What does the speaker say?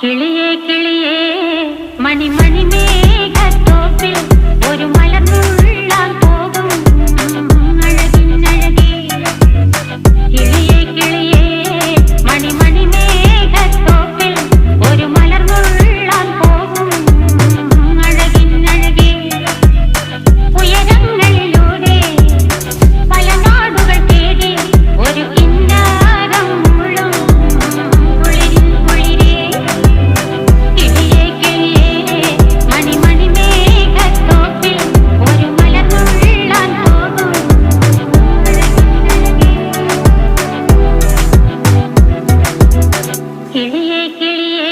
കിളിയേ കിളിയേ മണിമണി മേഘത്തോപ്പിൽ ഒരു മലർന്നുള്ളാൻ പോകും അഴകിനഴകേ. കിളിയേ കിളിയേ മണിമണി മേഘത്തോപ്പിൽ ഒരു മലർന്നുള്ളാൻ പോകും അഴകിനഴകേ. ഉയരങ്ങളിലൂടെ പല നാടുകൾ തേടി ഒരു കിന്നാരം മുള്ളും കുളിരിൻ കുളിരേ. കിളിയേ കിളിയേ മണിമണി മേഘത്തോപ്പിൽ ഒരു മലർന്നുള്ളാൻ പോകും അഴകിനഴകേ. കിളിയേ കിളിയേ